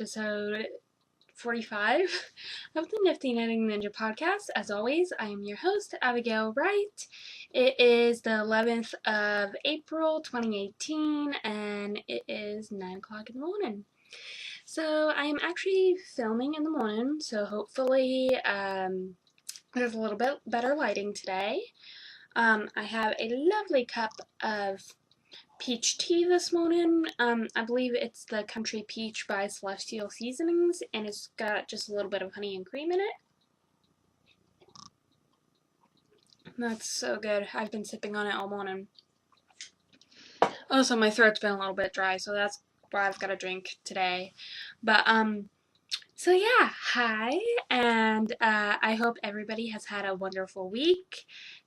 episode 45 of the Knifty podcast. As always, I am your host, Abigail Wright. It is the 11th of April, 2018, and it is 9 o'clock in the morning. So I am actually filming in the morning, so hopefully there's a little bit better lighting today. I have a lovely cup of peach tea this morning. I believe it's the Country Peach by Celestial Seasonings, and it's got just a little bit of honey and cream in it. That's so good. I've been sipping on it all morning. Also, my throat's been a little bit dry, so that's why I've got a drink today. But, so yeah, hi, and I hope everybody has had a wonderful week.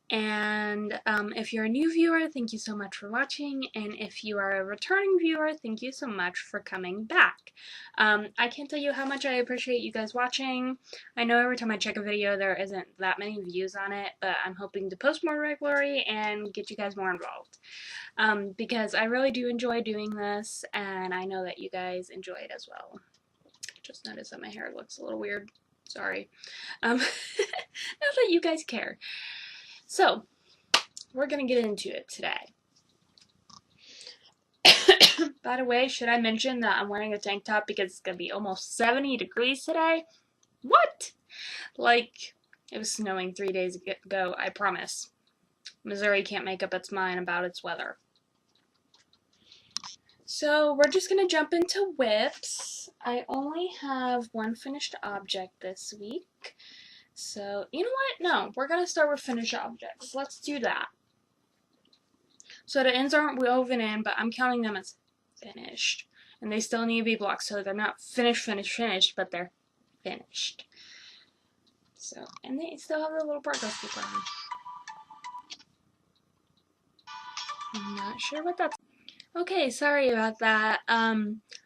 And if you're a new viewer, thank you so much for watching, and if you are a returning viewer, thank you so much for coming back. I can't tell you how much I appreciate you guys watching. I know every time I check a video there isn't that many views on it, but I'm hoping to post more regularly and get you guys more involved. Because I really do enjoy doing this, and I know that you guys enjoy it as well. Just noticed that my hair looks a little weird. Sorry. Not that you guys care. So, we're going to get into it today. By the way, should I mention that I'm wearing a tank top because it's going to be almost 70 degrees today? What? Like, it was snowing 3 days ago, I promise. Missouri can't make up its mind about its weather. So, we're just going to jump into whips. I only have one finished object this week. So, you know what? No, we're going to start with finished objects. Let's do that. So the ends aren't woven in, but I'm counting them as finished. And they still need to be blocked, so they're not finished, but they're finished. So, and they still have the little barcode sticker on them. I'm not sure what that's. Okay, sorry about that. I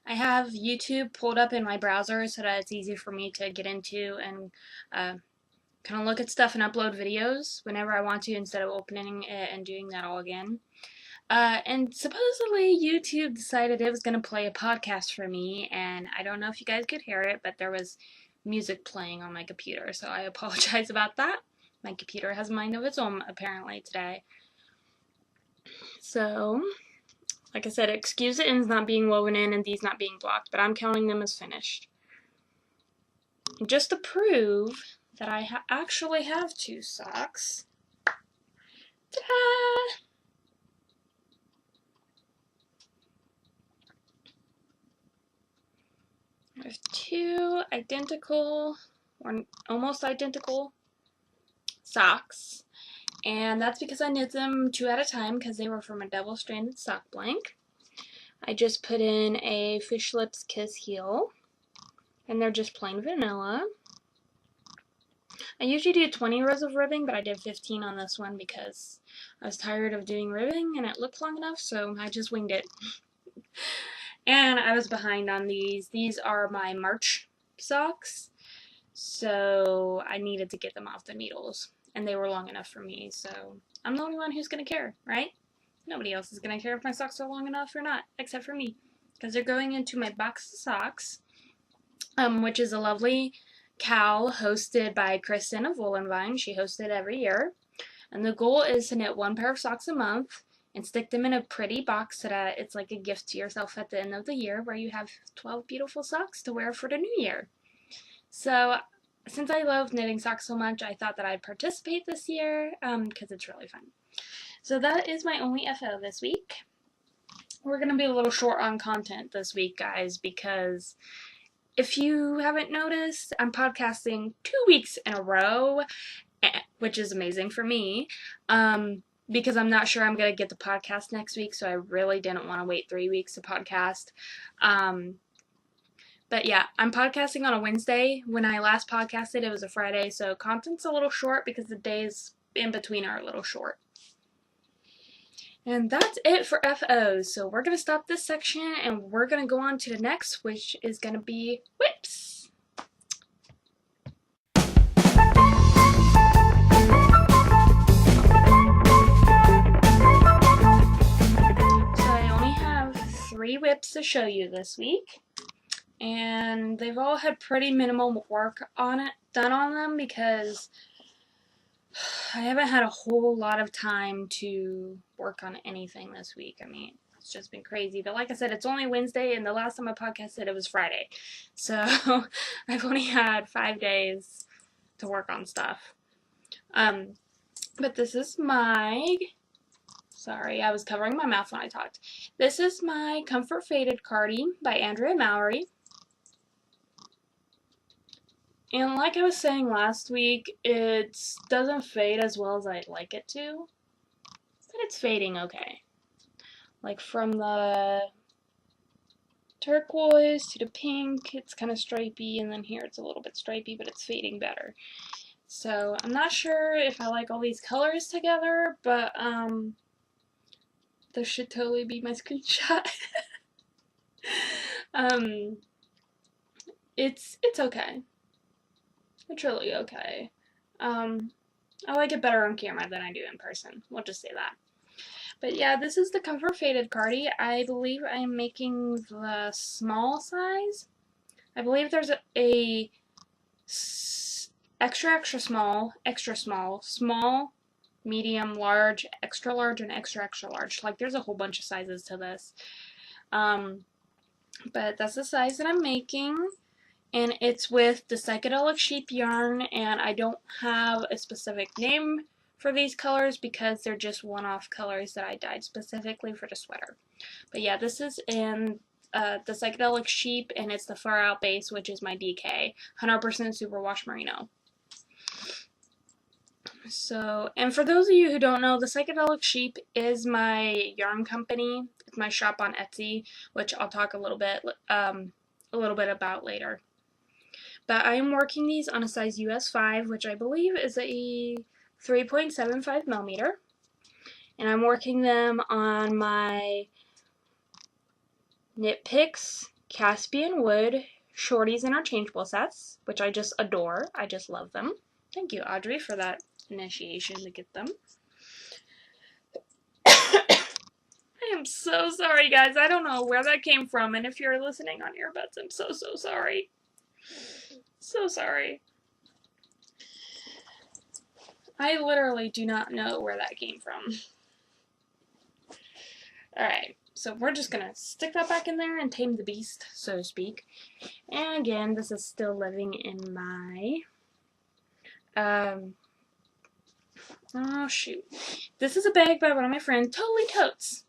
have YouTube pulled up in my browser so that it's easy for me to get into and kind of look at stuff and upload videos whenever I want to instead of opening it and doing that all again. And supposedly YouTube decided it was going to play a podcast for me, and I don't know if you guys could hear it, but there was music playing on my computer, so I apologize about that. My computer has a mind of its own apparently today. So, like I said, excuse the ends not being woven in and these not being blocked, but I'm counting them as finished. And just to prove that I actually have two socks. Ta-da! I have two identical, or almost identical, socks. And that's because I knit them 2 at a time because they were from a double-stranded sock blank. I just put in a Fish Lips Kiss heel. And they're just plain vanilla. I usually do 20 rows of ribbing, but I did 15 on this one because I was tired of doing ribbing and it looked long enough, so I just winged it. And I was behind on these. These are my March socks, so I needed to get them off the needles, and they were long enough for me, so I'm the only one who's going to care, right? Nobody else is going to care if my socks are long enough or not, except for me, because they're going into my box of socks, which is a lovely cowl hosted by Kristen of Wool and Vine. She hosts it every year. And the goal is to knit 1 pair of socks a month and stick them in a pretty box so that it's like a gift to yourself at the end of the year where you have 12 beautiful socks to wear for the new year. So, since I love knitting socks so much, I thought that I'd participate this year because it's really fun. So that is my only FO this week. We're going to be a little short on content this week, guys, because if you haven't noticed, I'm podcasting 2 weeks in a row, which is amazing for me, because I'm not sure I'm going to get the podcast next week, so I really didn't want to wait 3 weeks to podcast. But yeah, I'm podcasting on a Wednesday. When I last podcasted, it was a Friday, so content's a little short because the days in between are a little short. And that's it for FOs. So we're going to stop this section and we're going to go on to the next, which is going to be whips. So I only have 3 whips to show you this week. and they've all had pretty minimal work done on them because I haven't had a whole lot of time to work on anything this week. I mean, it's just been crazy. But like I said, it's only Wednesday, and the last time I podcasted, it was Friday. So I've only had 5 days to work on stuff. But this is my... Sorry, I was covering my mouth when I talked. This is my Comfort Faded Cardi by Andrea Mallory. And like I was saying last week, it doesn't fade as well as I'd like it to. But it's fading okay. Like from the turquoise to the pink, it's kind of stripy, and then here it's a little bit stripy, but it's fading better. So I'm not sure if I like all these colors together, but this should totally be my screenshot. It's okay. It's really okay. I like it better on camera than I do in person. We'll just say that. But yeah, this is the Comfort Faded Cardi. I believe I am making the small size. I believe there's a extra small, small, medium, large, extra large, and extra large. Like there's a whole bunch of sizes to this. But that's the size that I'm making. And it's with the Psychedelic Sheep yarn, and I don't have a specific name for these colors because they're just one-off colors that I dyed specifically for the sweater. But yeah, this is in the Psychedelic Sheep, and it's the Far Out base, which is my DK, 100% superwash merino. So, and for those of you who don't know, the Psychedelic Sheep is my yarn company. It's my shop on Etsy, which I'll talk a little bit about later. But I am working these on a size US 5, which I believe is a 3.75 millimeter. And I'm working them on my Knit Picks Caspian Wood Shorties Interchangeable sets, which I just adore. I just love them. Thank you, Audrey, for that initiation to get them. I am so sorry, guys. I don't know where that came from, and if you're listening on earbuds, I'm so sorry. So sorry. I literally do not know where that came from. Alright, so we're just gonna stick that back in there and tame the beast, so to speak. And again, this is still living in my... oh shoot. This is a bag by one of my friends, Totally Totes.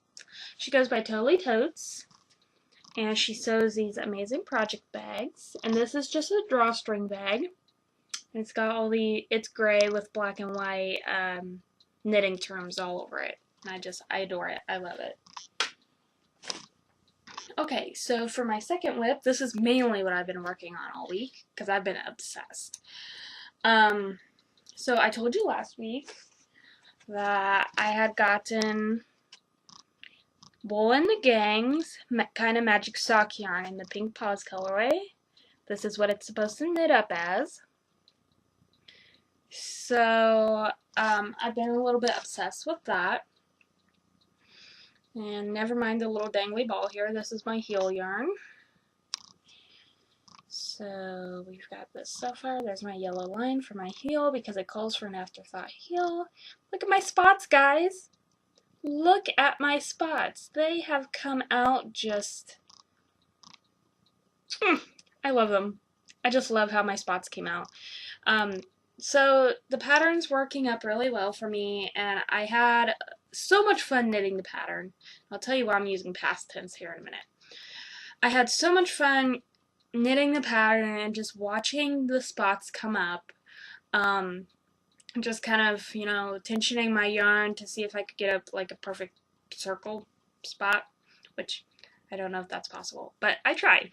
She goes by Totally Totes. And she sews these amazing project bags. And this is just a drawstring bag. And it's got it's gray with black and white knitting terms all over it. And I adore it. I love it. Okay, so for my second whip, this is mainly what I've been working on all week, because I've been obsessed. So I told you last week that I had gotten Wool in the Gang's kind of magic sock yarn in the Pink Paws colorway. This is what it's supposed to knit up as. So I've been a little bit obsessed with that. And never mind the little dangly ball here. This is my heel yarn. So we've got this Sapphire. There's my yellow line for my heel because it calls for an afterthought heel. Look at my spots, guys. Look at my spots. They have come out just... I love them. I just love how my spots came out. So the pattern's working up really well for me, and I had so much fun knitting the pattern. I'll tell you why I'm using past tense here in a minute. I had so much fun knitting the pattern and just watching the spots come up. Just kind of, you know, tensioning my yarn to see if I could get up like a perfect circle spot, which I don't know if that's possible, but I tried.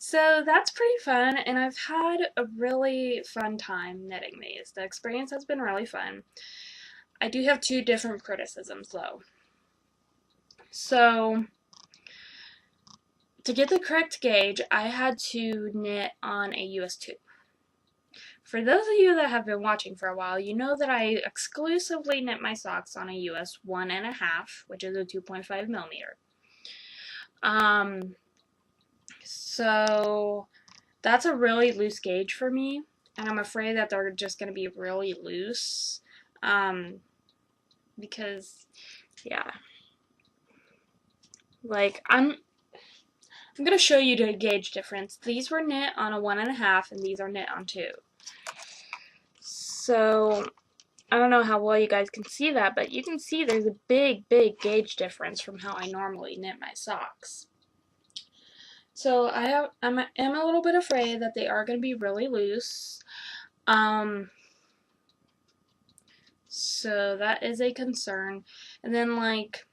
So that's pretty fun, and I've had a really fun time knitting these. The experience has been really fun. I do have 2 different criticisms though. So to get the correct gauge, I had to knit on a US 2. For those of you that have been watching for a while, you know that I exclusively knit my socks on a US 1.5, which is a 2.5 millimeter. So that's a really loose gauge for me, and I'm afraid that they're just going to be really loose, because, yeah, like, I'm going to show you the gauge difference. These were knit on a 1.5, and these are knit on 2. So I don't know how well you guys can see that, but you can see there's a big gauge difference from how I normally knit my socks. So I'm a little bit afraid that they are going to be really loose. So that is a concern. And then, like,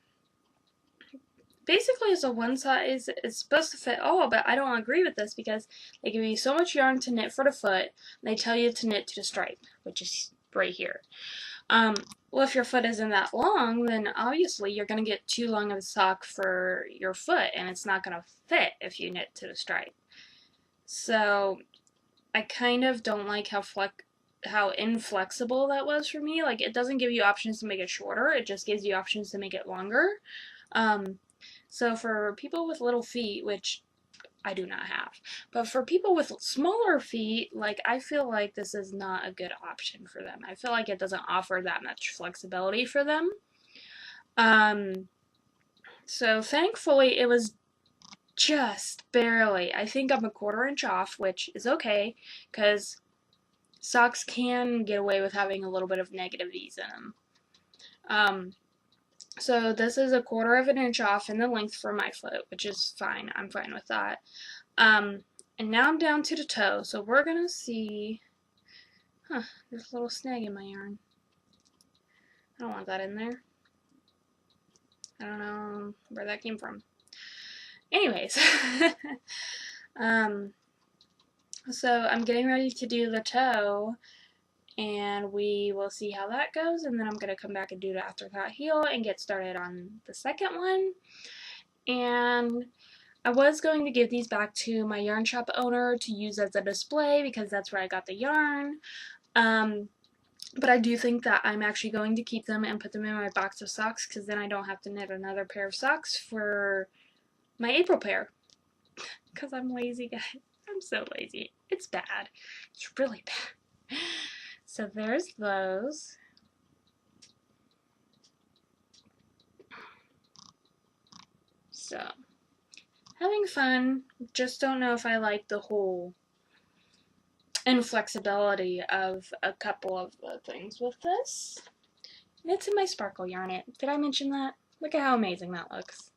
basically it's a one size, it's supposed to fit all, but I don't agree with this because they give you so much yarn to knit for the foot, and they tell you to knit to the stripe, which is right here. Well, if your foot isn't that long, then obviously you're going to get too long of a sock for your foot, and it's not going to fit if you knit to the stripe. So I kind of don't like how inflexible that was for me. Like, it doesn't give you options to make it shorter, it just gives you options to make it longer. So for people with little feet, which I do not have, but for people with smaller feet, like, I feel like this is not a good option for them. I feel like it doesn't offer that much flexibility for them. So thankfully it was just barely, I think I'm a 1/4 inch off, which is okay, because socks can get away with having a little bit of negative ease in them. So this is a 1/4 inch off in the length for my foot, which is fine. I'm fine with that. And now I'm down to the toe, so we're gonna see, there's a little snag in my yarn. I don't want that in there. I don't know where that came from. Anyways, so I'm getting ready to do the toe, and we will see how that goes, and then I'm going to come back and do the afterthought heel and get started on the second one. And I was going to give these back to my yarn shop owner to use as a display because that's where I got the yarn. But I do think that I'm actually going to keep them and put them in my box of socks, because then I don't have to knit another pair of socks for my April pair. Because I'm lazy, guys. I'm so lazy. It's bad. It's really bad. So there's those. So, having fun. Just don't know if I like the whole inflexibility of a couple of the things with this. And it's in my sparkle yarnet. Did I mention that? Look at how amazing that looks.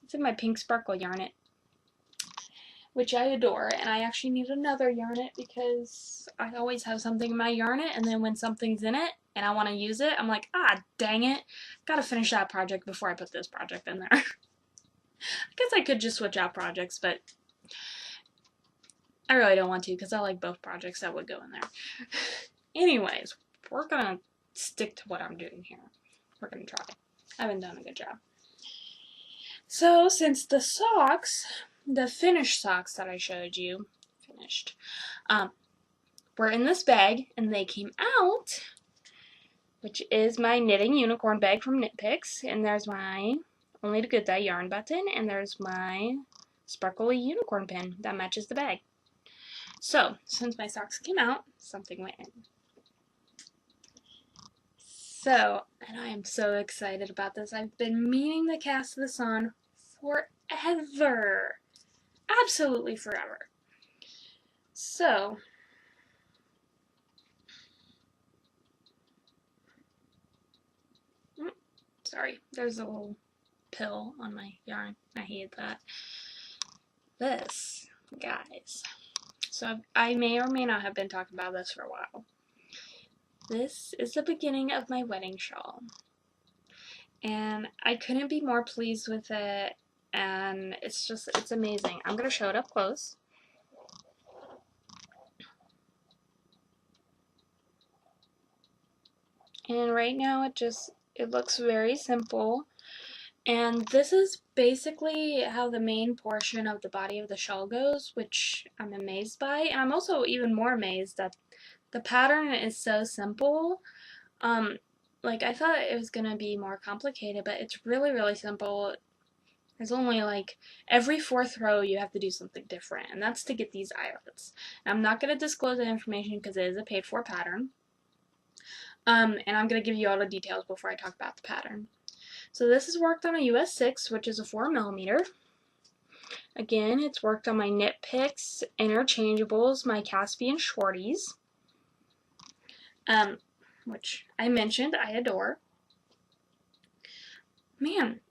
It's in my pink sparkle yarnet, which I adore, and I actually need another yarnet because I always have something in my yarnet, and then when something's in it and I want to use it, I'm like, dang it, gotta finish that project before I put this project in there. I guess I could just switch out projects, but I really don't want to because I like both projects that would go in there. Anyways, we're gonna stick to what I'm doing here. We're gonna try. I haven't done a good job. So, since the socks, the finished socks that I showed you, were in this bag, and they came out, which is my knitting unicorn bag from Knit Picks, and there's my Only the Good Dye yarn button, and there's my sparkly unicorn pin that matches the bag. So, since my socks came out, something went in. So, and I am so excited about this. I've been meaning to cast this on forever. Absolutely forever. So, sorry, there's a little pill on my yarn. I hate that. This, guys. So I may or may not have been talking about this for a while. This is the beginning of my wedding shawl. And I couldn't be more pleased with it, and it's amazing. I'm going to show it up close. And right now it looks very simple. And this is basically how the main portion of the body of the shawl goes, which I'm amazed by. And I'm also even more amazed that the pattern is so simple. Like, I thought it was going to be more complicated, but it's really, really simple. There's only like every 4th row you have to do something different, and that's to get these eyelets. And I'm not going to disclose the information because it is a paid for pattern. And I'm going to give you all the details before I talk about the pattern. So this is worked on a US 6, which is a 4mm. Again, it's worked on my Knit Picks interchangeables, my Caspian Shorties, which I mentioned I adore. Man,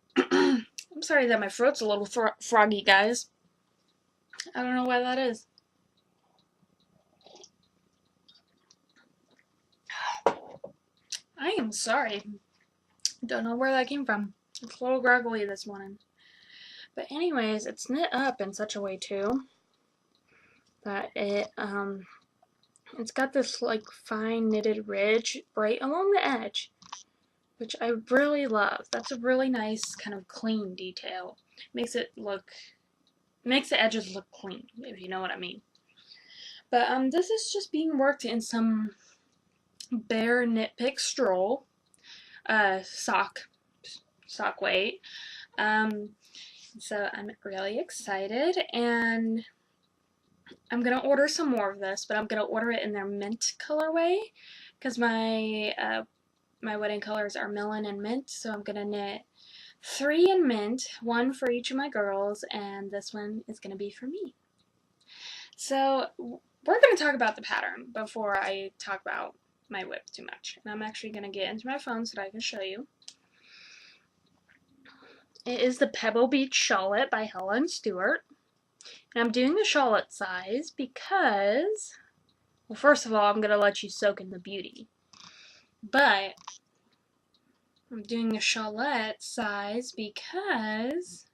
I'm sorry that my throat's a little froggy, guys. I don't know why that is. I am sorry. Don't know where that came from. It's a little graggly this morning. But anyways, it's knit up in such a way too that it's got this like fine knitted ridge right along the edge, which I really love. That's a really nice kind of clean detail. Makes the edges look clean, if you know what I mean. But this is just being worked in some Bear Knit Pick Stroll sock weight. So I'm really excited, and I'm gonna order some more of this, but I'm gonna order it in their mint colorway because my wedding colors are melon and mint, so I'm gonna knit 3 in mint, 1 for each of my girls, and this one is gonna be for me. So we're gonna talk about the pattern before I talk about my whip too much, and I'm actually gonna get into my phone so that I can show you. It is the Pebble Beach Shawlette by Helen Stewart. And I'm doing the shawlette size because, well, first of all, I'm going to let you soak in the beauty. But I'm doing the shawlette size because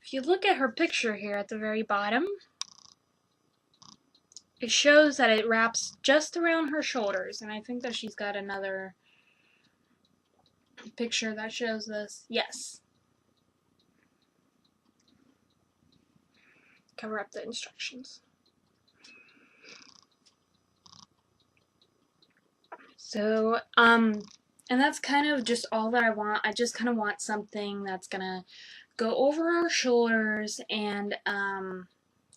if you look at her picture here at the very bottom, it shows that it wraps just around her shoulders. And I think that she's got another picture that shows this. Yes. Cover up the instructions. So, and that's kind of just all that I want. I just kind of want something that's gonna go over our shoulders and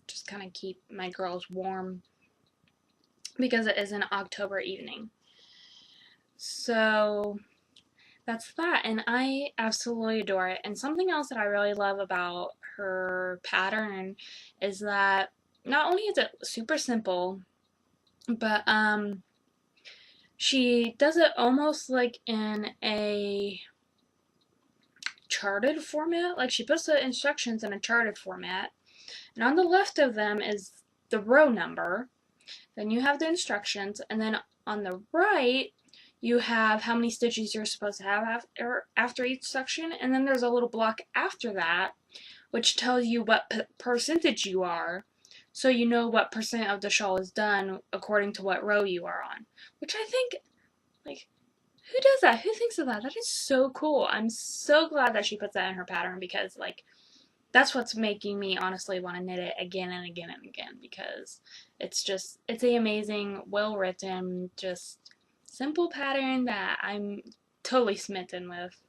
just kind of keep my girls warm because it is an October evening. So that's that, and I absolutely adore it. And something else that I really love about her pattern is that not only is it super simple, but she does it almost like in a charted format. Like she puts the instructions in a charted format, and on the left of them is the row number, then you have the instructions, and then on the right you have how many stitches you're supposed to have after each section, and then there's a little block after that which tells you what percentage you are, so you know what percent of the shawl is done according to what row you are on. Which I think, like, who does that? Who thinks of that? That is so cool. I'm so glad that she puts that in her pattern because, like, that's what's making me honestly want to knit it again and again and again because it's a amazing, well-written, just simple pattern that I'm totally smitten with.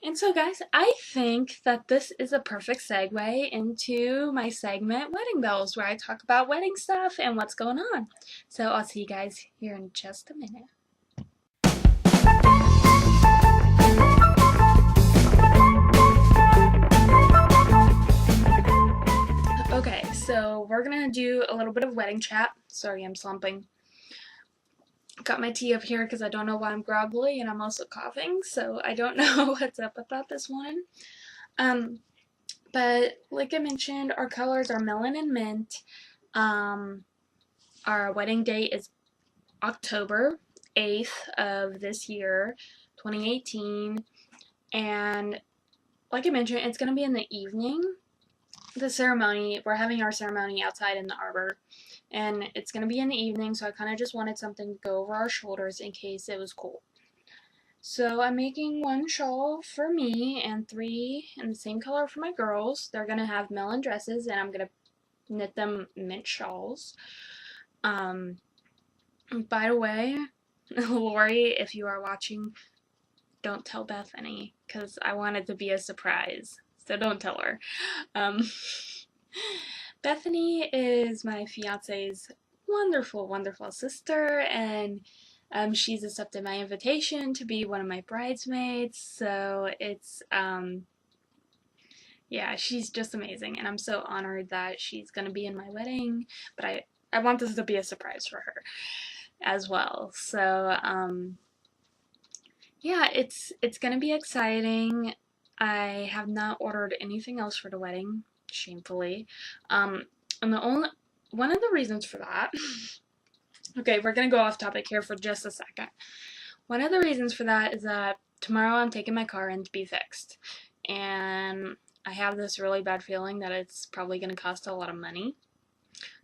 And so guys, I think that this is a perfect segue into my segment Wedding Bells, where I talk about wedding stuff and what's going on. So I'll see you guys here in just a minute. Okay, so we're gonna do a little bit of wedding chat. Sorry, I'm slumping. Got my tea up here because I don't know why I'm groggly and I'm also coughing, so I don't know what's up with that this morning. But like I mentioned, our colors are melon and mint. Our wedding date is October 8th of this year, 2018, and like I mentioned, it's going to be in the evening. The ceremony, we're having our ceremony outside in the arbor, and it's going to be in the evening, so I kind of just wanted something to go over our shoulders in case it was cold. So I'm making 1 shawl for me and 3 in the same color for my girls. They're going to have melon dresses, and I'm going to knit them mint shawls. By the way, Lori, if you are watching, don't tell Bethany, because I want it to be a surprise. So don't tell her. Um, Bethany is my fiance's wonderful, wonderful sister, and she's accepted my invitation to be one of my bridesmaids, so it's, yeah, she's just amazing, and I'm so honored that she's gonna be in my wedding, but I want this to be a surprise for her as well. So, yeah, it's gonna be exciting. I have not ordered anything else for the wedding, shamefully. And one of the reasons for that, okay, we're gonna go off topic here for just a second. One of the reasons for that is that tomorrow I'm taking my car in to be fixed, and I have this really bad feeling that it's probably gonna cost a lot of money.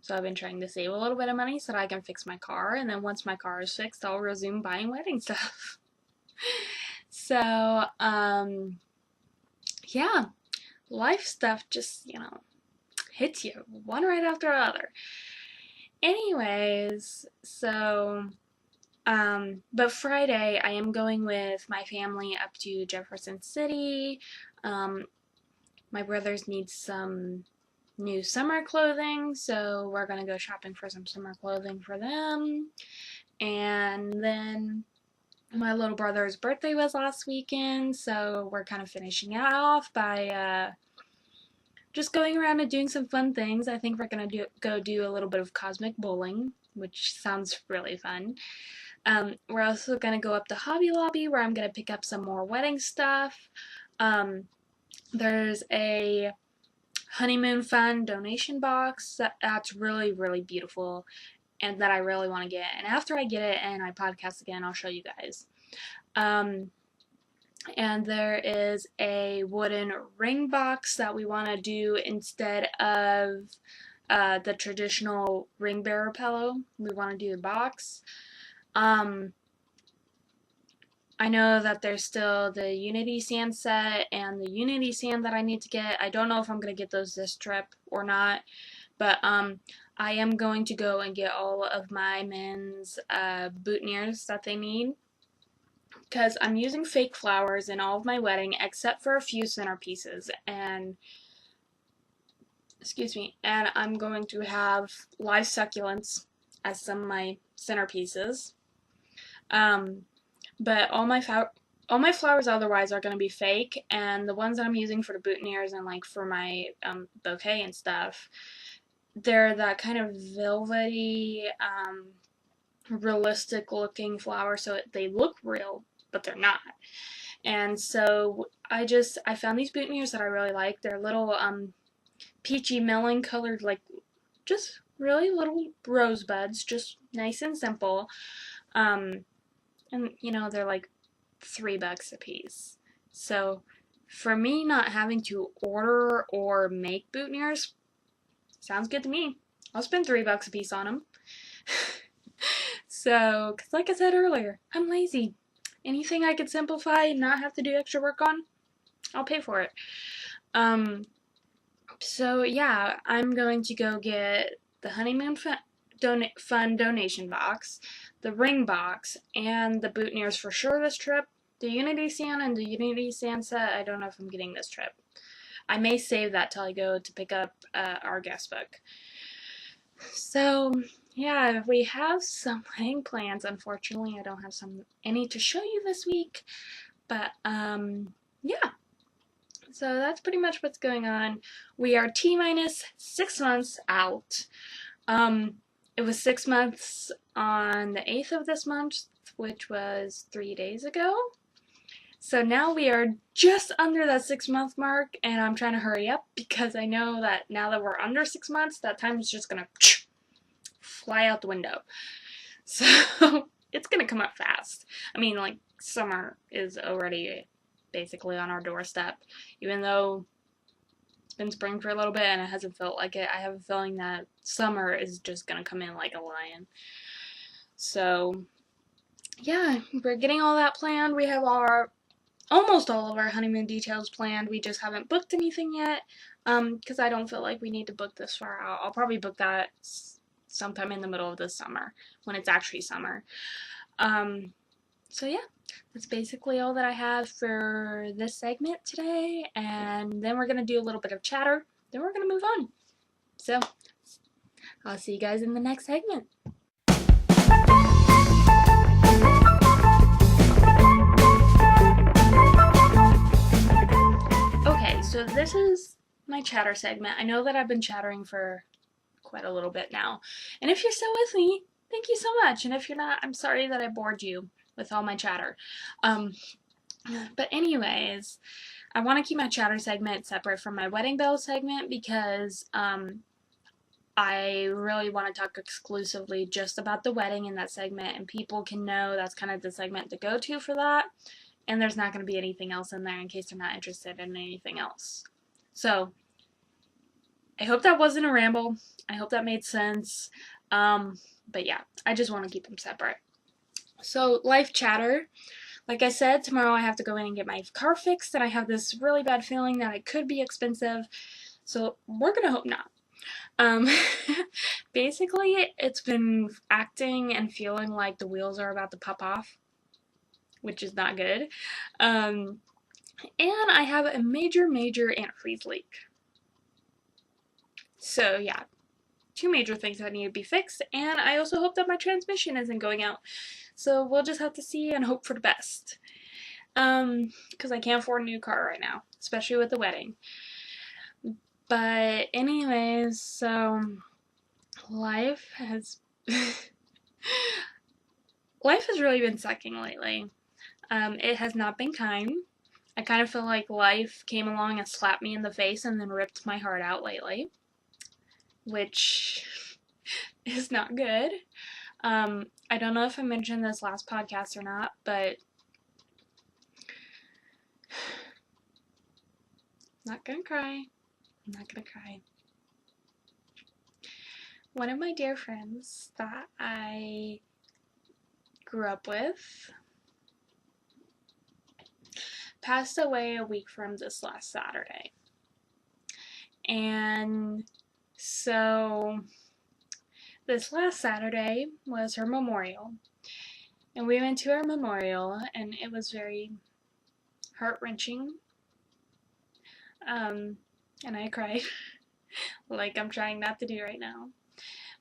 So I've been trying to save a little bit of money so that I can fix my car, and then once my car is fixed, I'll resume buying wedding stuff. So, yeah, life stuff just, hits you one right after the other. Anyways, so, but Friday I am going with my family up to Jefferson City. My brothers need some new summer clothing, so we're gonna go shopping for some summer clothing for them. And then my little brother's birthday was last weekend, so we're kind of finishing it off by just going around and doing some fun things. I think we're gonna go do a little bit of cosmic bowling, which sounds really fun. We're also gonna go up to Hobby Lobby, where I'm gonna pick up some more wedding stuff. There's a honeymoon fund donation box that's really, really beautiful and that I really want to get. And after I get it and I podcast again, I'll show you guys. And there is a wooden ring box that we want to do instead of the traditional ring bearer pillow. We want to do the box. I know that there's still the Unity sand set and the Unity sand that I need to get. I don't know if I'm going to get those this trip or not, but I am going to go and get all of my men's boutonnieres that they need, because I'm using fake flowers in all of my wedding except for a few centerpieces, and excuse me, and I'm going to have live succulents as some of my centerpieces. But all my flowers otherwise are going to be fake, and the ones that I'm using for the boutonnieres and like for my bouquet and stuff, they're that kind of velvety, realistic looking flower, so they look real, but they're not. And so I found these boutonnieres that I really like. They're little peachy melon colored, like just really little rosebuds, just nice and simple. And they're like $3 a piece. So for me, not having to order or make boutonnieres sounds good to me. I'll spend $3 a piece on them. So, cause like I said earlier, I'm lazy. Anything I could simplify and not have to do extra work on, I'll pay for it. So yeah, I'm going to go get the honeymoon fund donation box, the ring box, and the boutonnieres for sure this trip. The Unity sand and the Unity sand set, I don't know if I'm getting this trip. I may save that till I go to pick up our guest book. So yeah, we have some wedding plans. Unfortunately, I don't have any to show you this week, but yeah. So that's pretty much what's going on. We are T-minus 6 months out. It was 6 months on the 8th of this month, which was 3 days ago. So now we are just under that 6-month mark, and I'm trying to hurry up because I know that now that we're under 6 months, that time is just gonna fly out the window. So it's gonna come up fast. I mean, like, summer is already basically on our doorstep, even though it's been spring for a little bit and it hasn't felt like it. I have a feeling that summer is just gonna come in like a lion. So yeah, we're getting all that planned. We have almost all of our honeymoon details planned. We just haven't booked anything yet, because I don't feel like we need to book this far out. I'll probably book that sometime in the middle of the summer when it's actually summer. So yeah, that's basically all that I have for this segment today, and then we're going to do a little bit of chatter, then we're going to move on. So, I'll see you guys in the next segment. Okay, so this is my chatter segment. I know that I've been chattering for quite a little bit now, and if you're still with me, thank you so much, and if you're not, I'm sorry that I bored you with all my chatter. But anyways, I want to keep my chatter segment separate from my wedding bell segment because I really want to talk exclusively just about the wedding in that segment, and people can know that's kind of the segment to go to for that, and there's not going to be anything else in there in case they're not interested in anything else. So, I hope that wasn't a ramble. I hope that made sense. But yeah, I just want to keep them separate. So, life chatter. Like I said, tomorrow I have to go in and get my car fixed, and I have this really bad feeling that it could be expensive. So, we're going to hope not. Basically, it's been acting and feeling like the wheels are about to pop off, which is not good. And I have a major antifreeze leak. So yeah, 2 major things that need to be fixed, and I also hope that my transmission isn't going out. So we'll just have to see and hope for the best. Because I can't afford a new car right now, especially with the wedding. But anyways, so life has really been sucking lately. It has not been kind. I kind of feel like life came along and slapped me in the face and then ripped my heart out lately, which is not good. I don't know if I mentioned this last podcast or not, but I'm not gonna cry. I'm not gonna cry. One of my dear friends that I grew up with passed away a week from this last Saturday. And so this last Saturday was her memorial. And we went to her memorial, and it was very heart-wrenching. And I cried, like I'm trying not to do right now.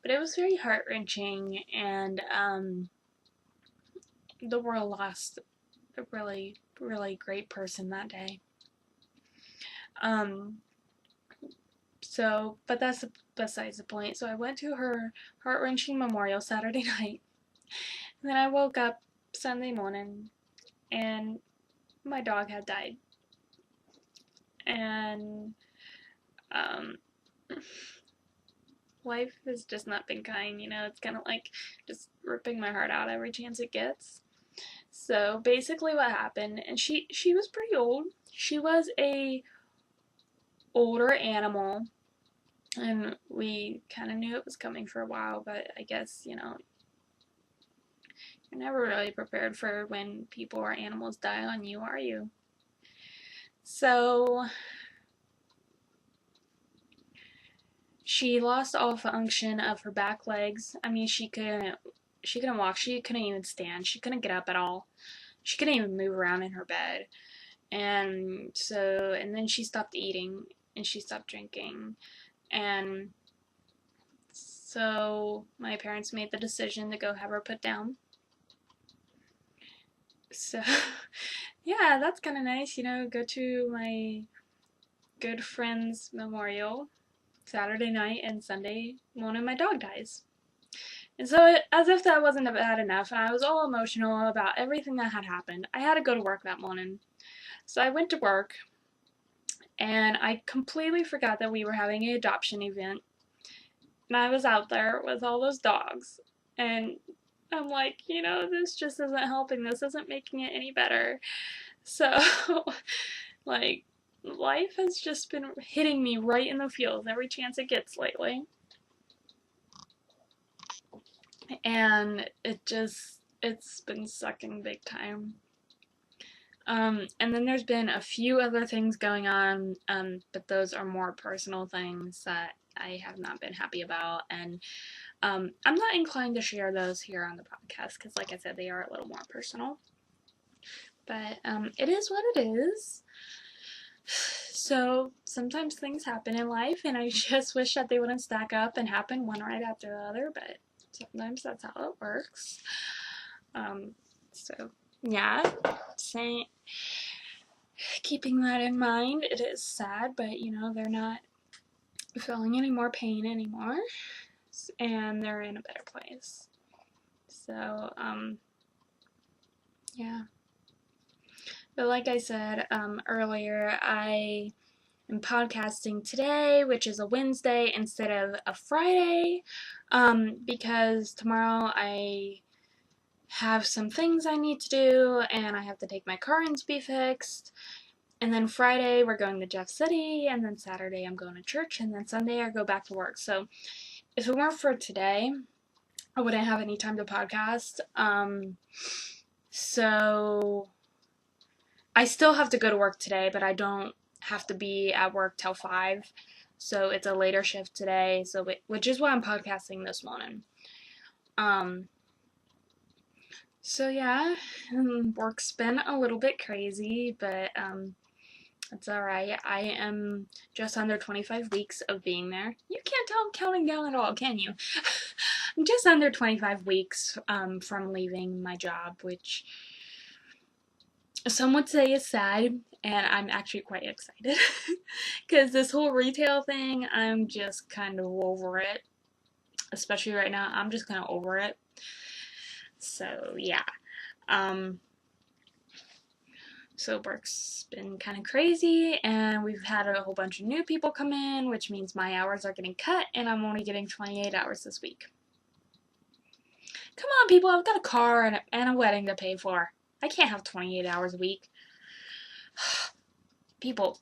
But it was very heart-wrenching, and the world lost a really great person that day. So, but that's besides the point. So I went to her heart-wrenching memorial Saturday night, and then I woke up Sunday morning, and my dog had died. And life has just not been kind, you know. It's kind of like just ripping my heart out every chance it gets. So basically what happened, and she was pretty old. She was a older animal, and we kind of knew it was coming for a while, but I guess, you know, you're never really prepared for when people or animals die on you, are you? So she lost all function of her back legs. I mean, she couldn't walk, she couldn't even stand, she couldn't get up at all. She couldn't even move around in her bed. And then she stopped eating, and she stopped drinking. And so my parents made the decision to go have her put down. So yeah, that's kind of nice, you know, go to my good friend's memorial Saturday night, and Sunday morning my dog dies. And so, as if that wasn't bad enough, and I was all emotional about everything that had happened, I had to go to work that morning. So I went to work, and I completely forgot that we were having an adoption event. And I was out there with all those dogs, and I'm like, you know, this just isn't helping, this isn't making it any better. So, like, life has just been hitting me right in the feels every chance it gets lately. And it's been sucking big time. And then there's been a few other things going on, but those are more personal things that I have not been happy about, and I'm not inclined to share those here on the podcast, because like I said, they are a little more personal. But it is what it is. So sometimes things happen in life, and I just wish that they wouldn't stack up and happen one right after the other, but sometimes that's how it works. So yeah, keeping that in mind, it is sad, but you know, they're not feeling any more pain anymore, and they're in a better place. So yeah. But like I said earlier, I am podcasting today, which is a Wednesday instead of a Friday, because tomorrow I have some things I need to do, and I have to take my car in to be fixed. And then Friday we're going to Jeff City, and then Saturday I'm going to church, and then Sunday I go back to work. So if it weren't for today, I wouldn't have any time to podcast. So I still have to go to work today, but I don't have to be at work till 5. So it's a later shift today, which is why I'm podcasting this morning. So yeah, work's been a little bit crazy, but it's alright. I am just under 25 weeks of being there. You can't tell I'm counting down at all, can you? I'm just under 25 weeks from leaving my job, which some would say is sad, and I'm actually quite excited. Because this whole retail thing, I'm just kind of over it. Especially right now, I'm just kind of over it. So yeah. So work's been kind of crazy, and we've had a whole bunch of new people come in, which means my hours are getting cut, and I'm only getting 28 hours this week. Come on, people, I've got a car and a wedding to pay for. I can't have 28 hours a week. People.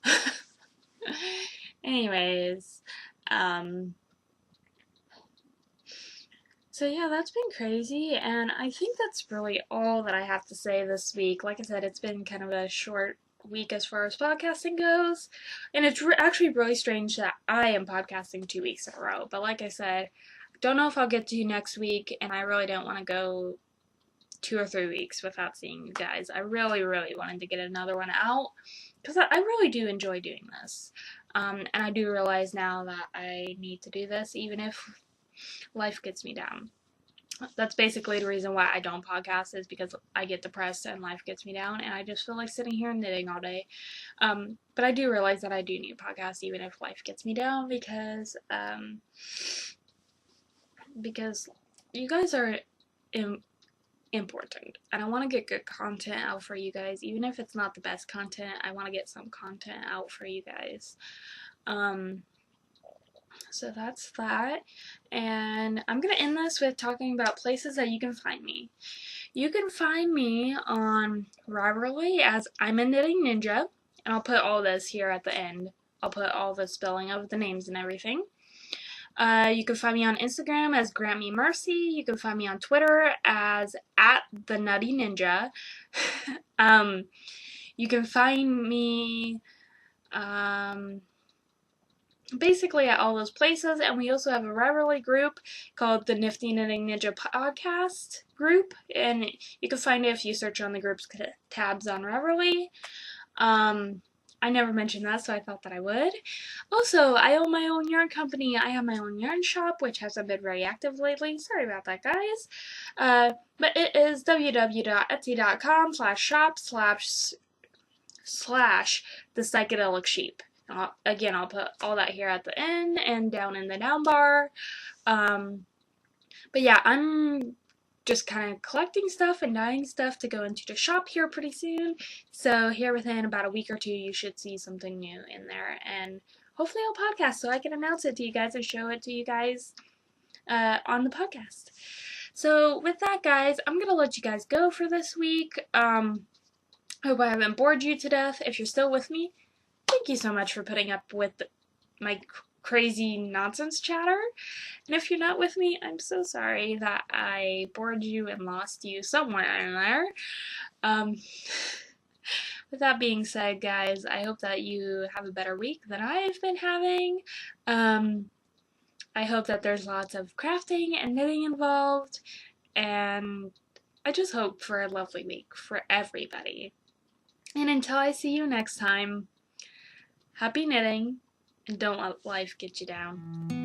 Anyways, so yeah, that's been crazy, and I think that's really all that I have to say this week. Like I said, it's been kind of a short week as far as podcasting goes, and it's actually really strange that I am podcasting 2 weeks in a row. But like I said, don't know if I'll get to you next week, and I really don't want to go 2 or 3 weeks without seeing you guys. I really, really wanted to get another one out, because I really do enjoy doing this. And I do realize now that I need to do this, even if life gets me down. That's basically the reason why I don't podcast, is because I get depressed and life gets me down, and I just feel like sitting here and knitting all day. But I do realize that I do need a podcast even if life gets me down, because you guys are important, and I want to get good content out for you guys. Even if it's not the best content, I want to get some content out for you guys. So that's that, and I'm going to end this with talking about places that you can find me. You can find me on Ravelry as Imaknittingninja, and I'll put all this here at the end. I'll put all the spelling of the names and everything. You can find me on Instagram as GrantMeMercy. You can find me on Twitter as @TheNuttyNinja. You can find me basically at all those places, and we also have a Ravelry group called the Knifty podcast group, and you can find it if you search on the groups tabs on Ravelry. I never mentioned that, so I thought that I would. Also, I own my own yarn company. I have my own yarn shop, which hasn't been very active lately. Sorry about that, guys. But it is www.etsy.com/shop/the psychedelic sheep. Again, I'll put all that here at the end and down in the down bar. But yeah, I'm just kind of collecting stuff and dyeing stuff to go into the shop here pretty soon. So here within about a week or 2, you should see something new in there. And hopefully I'll podcast so I can announce it to you guys and show it to you guys on the podcast. So with that, guys, I'm going to let you guys go for this week. Hope I haven't bored you to death. If you're still with me, thank you so much for putting up with my crazy nonsense chatter. And if you're not with me, I'm so sorry that I bored you and lost you somewhere in there. With that being said, guys, I hope that you have a better week than I've been having. I hope that there's lots of crafting and knitting involved, and I just hope for a lovely week for everybody. And until I see you next time, happy knitting, and don't let life get you down.